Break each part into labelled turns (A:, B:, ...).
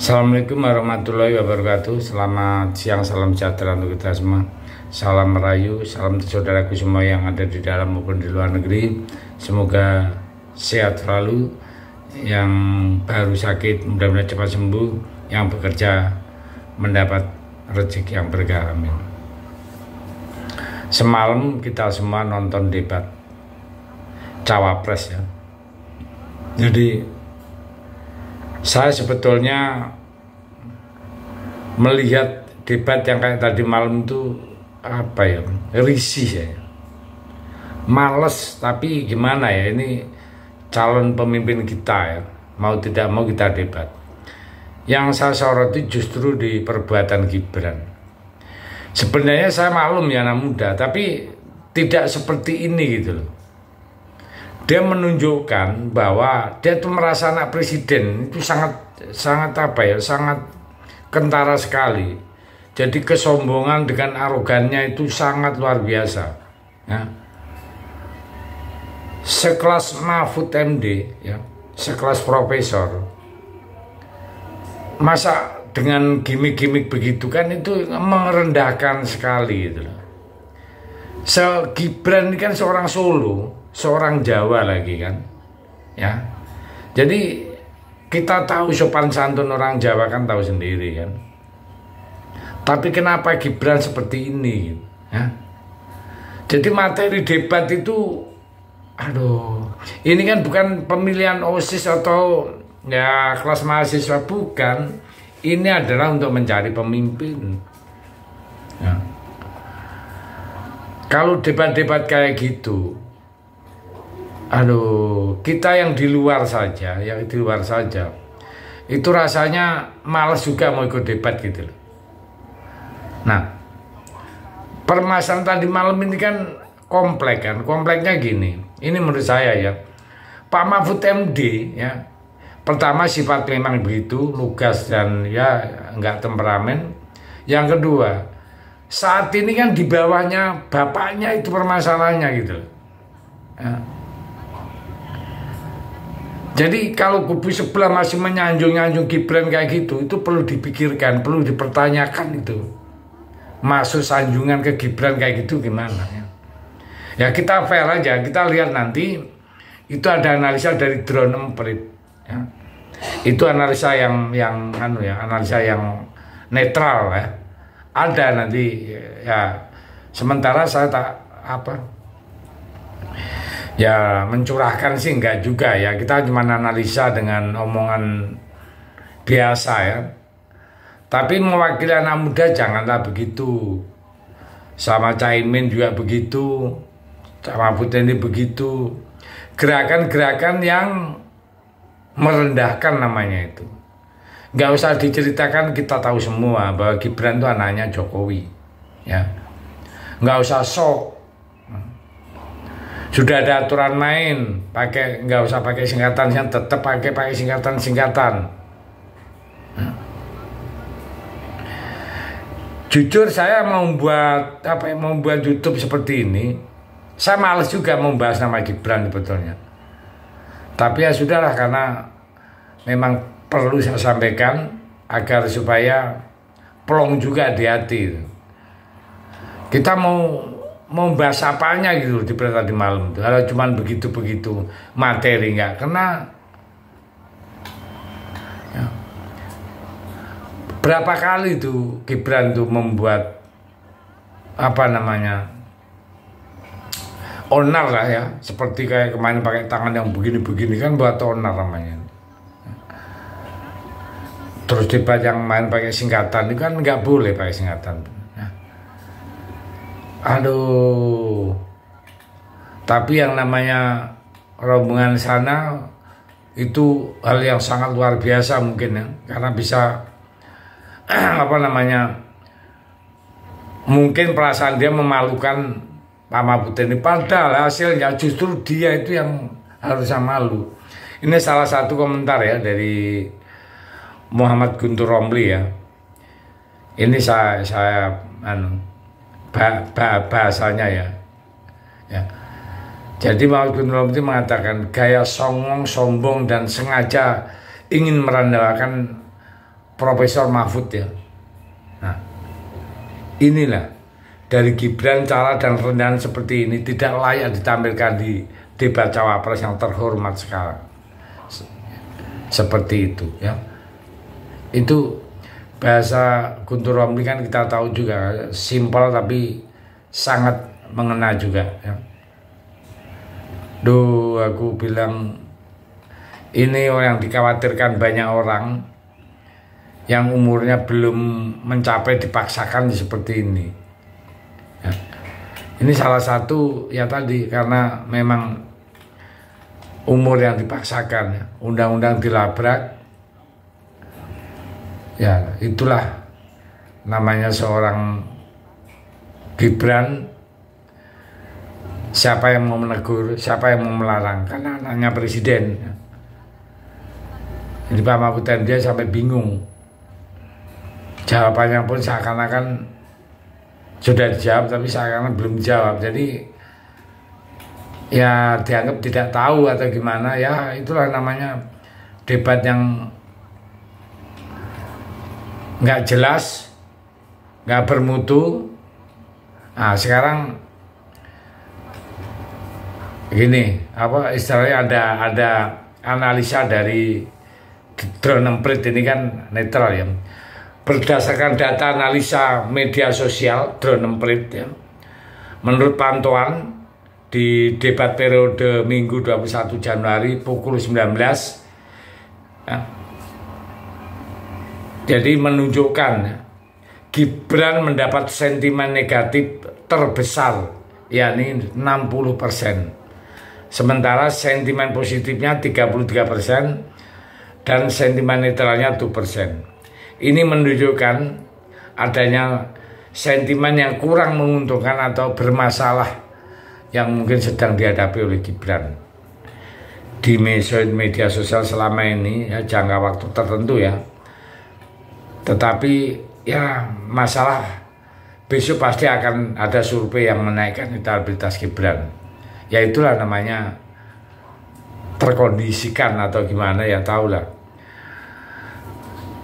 A: Assalamualaikum warahmatullahi wabarakatuh. Selamat siang, salam sejahtera untuk kita semua. Salam merayu, salam untuk saudaraku semua yang ada di dalam maupun di luar negeri. Semoga sehat selalu. Yang baru sakit mudah-mudahan cepat sembuh. Yang bekerja mendapat rezeki yang berkah, amin. Semalam kita semua nonton debat cawapres ya. Jadi saya sebetulnya melihat debat yang kayak tadi malam itu risih ya, males. Tapi gimana ya, ini calon pemimpin kita ya, mau tidak mau kita debat. Yang saya soroti justru di perbuatan Gibran. Sebenarnya saya maklum ya anak muda, tapi tidak seperti ini gitu loh. Dia menunjukkan bahwa dia tuh merasa anak presiden itu sangat kentara sekali. Jadi kesombongan dengan arogannya itu sangat luar biasa ya. Sekelas Mahfud MD ya, sekelas profesor, masa dengan gimmick-gimmick begitu kan itu merendahkan sekali gitu loh. Gibran ini kan seorang Solo, seorang Jawa lagi kan ya. Jadi kita tahu sopan santun orang Jawa kan tahu sendiri kan. Tapi kenapa Gibran seperti ini ya? Jadi materi debat itu ini kan bukan pemilihan OSIS atau ya kelas mahasiswa, bukan. Ini adalah untuk mencari pemimpin ya. Kalau debat-debat kayak gitu, kita yang di luar saja, itu rasanya malas juga mau ikut debat gitu loh. Nah, permasalahan tadi malam ini kan komplek kan, kompleknya gini. Ini menurut saya ya, Pak Mahfud MD ya, pertama sifat memang begitu, lugas dan ya nggak temperamen. Yang kedua, saat ini kan di bawahnya bapaknya itu permasalahannya gitu loh ya. Jadi kalau kubu sebelah masih menyanjung-nyanjung Gibran kayak gitu, itu perlu dipikirkan, perlu dipertanyakan itu. Masuk sanjungan ke Gibran kayak gitu gimana ya. Ya kita fair aja, kita lihat nanti. Itu ada analisa dari drone emprit ya. Itu analisa yang analisa yang netral ya. Ada nanti ya. Sementara saya mencurahkan sih enggak juga ya. Kita cuma analisa dengan omongan biasa ya. Tapi mewakili anak muda janganlah begitu. Sama Caimin juga begitu, sama Putin begitu. Gerakan-gerakan yang merendahkan namanya itu. Nggak usah diceritakan, kita tahu semua bahwa Gibran itu anaknya Jokowi ya. Nggak usah sok. Sudah ada aturan main, nggak usah pakai singkatan, yang tetap pakai singkatan. Jujur saya mau buat YouTube seperti ini, saya males juga membahas nama Gibran sebetulnya. Tapi ya sudahlah, karena memang perlu saya sampaikan agar supaya plong juga di hati. Kita mau bahas apanya gitu di tadi malam itu. Kalau cuma begitu-begitu materi nggak kena. Ya. Berapa kali tuh Gibran tuh membuat onar lah ya, seperti kayak kemarin pakai tangan yang begini-begini kan buat onar namanya. Terus debat yang main pakai singkatan itu kan nggak boleh pakai singkatan. Tapi yang namanya rombongan sana itu hal yang sangat luar biasa mungkin ya, karena bisa mungkin perasaan dia memalukan Pak Mahfud ini, padahal hasilnya justru dia itu yang harusnya malu. Ini salah satu komentar ya dari Muhammad Guntur Romli ya. Ini saya bahasanya ya. Jadi Muhammad Guntur Romli mengatakan gaya songong, sombong dan sengaja ingin merendahkan Profesor Mahfud ya. Nah, inilah dari Gibran cara dan rendahan seperti ini tidak layak ditampilkan di debat cawapres yang terhormat sekarang. Seperti itu ya. Itu bahasa Guntur Romli kan kita tahu juga, simpel tapi sangat mengena juga ya. Aku bilang ini yang dikhawatirkan banyak orang yang umurnya belum mencapai dipaksakan seperti ini ya. Ini salah satu ya tadi, karena memang umur yang dipaksakan ya. Undang-undang dilabrak ya, itulah namanya seorang Gibran. Siapa yang mau menegur, siapa yang mau melarang, karena anaknya presiden ya. Jadi Pak Mahfud MD sampai bingung. Jawabannya pun seakan-akan sudah dijawab, tapi seakan-akan belum dijawab. Jadi ya dianggap tidak tahu atau gimana ya. Itulah namanya debat yang nggak jelas, nggak bermutu. Nah sekarang gini, apa istilahnya, ada analisa dari Drone Emprit, ini kan netral ya. Berdasarkan data analisa media sosial Drone Emprit ya, menurut pantauan di debat periode Minggu 21 Januari pukul 19 ya, jadi menunjukkan Gibran mendapat sentimen negatif terbesar, yakni 60%. Sementara sentimen positifnya 33% dan sentimen netralnya 2%. Ini menunjukkan adanya sentimen yang kurang menguntungkan atau bermasalah yang mungkin sedang dihadapi oleh Gibran di media sosial selama ini ya, jangka waktu tertentu ya. Tetapi ya masalah besok pasti akan ada survei yang menaikkan elektabilitas Gibran. Ya itulah namanya terkondisikan atau gimana ya, tahulah.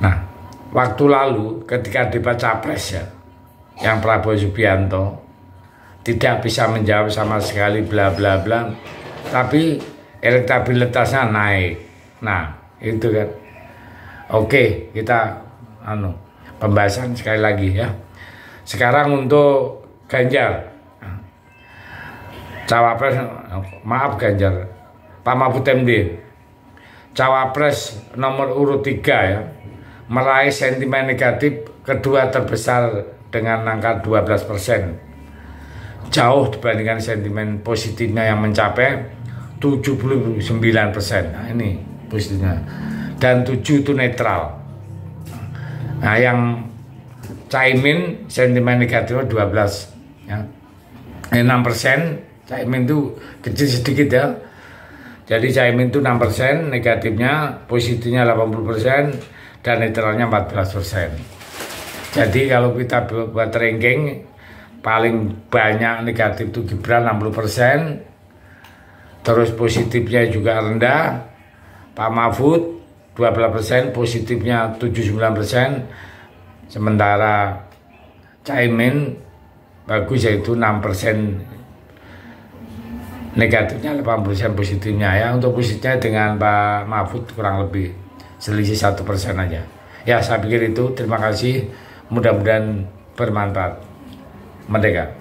A: Nah, waktu lalu ketika debat capres ya, yang Prabowo Subianto tidak bisa menjawab sama sekali bla bla bla, tapi elektabilitasnya naik. Nah, itu kan. Oke, kita pembahasan sekali lagi ya. Sekarang untuk Ganjar. Cawapres, maaf Ganjar, Pak Mahfud MD, Cawapres nomor urut 3 ya, meraih sentimen negatif kedua terbesar dengan angka 12%. Jauh dibandingkan sentimen positifnya yang mencapai 79%. Nah ini positifnya. Dan 7 itu netral. Nah yang Caimin sentimen negatifnya 12 ya. 6%. Caimin itu kecil sedikit ya. Jadi Caimin itu 6%, negatifnya, positifnya 80%, dan netralnya 14%. Jadi kalau kita buat ranking, paling banyak negatif itu Gibran 60%, terus positifnya juga rendah, Pak Mahfud 12%, positifnya 79%, sementara Caimin bagus yaitu 6%. Negatifnya 80%, positifnya ya. Untuk positifnya dengan Pak Mahfud kurang lebih selisih 1% aja. Ya saya pikir itu. Terima kasih, mudah-mudahan bermanfaat. Merdeka.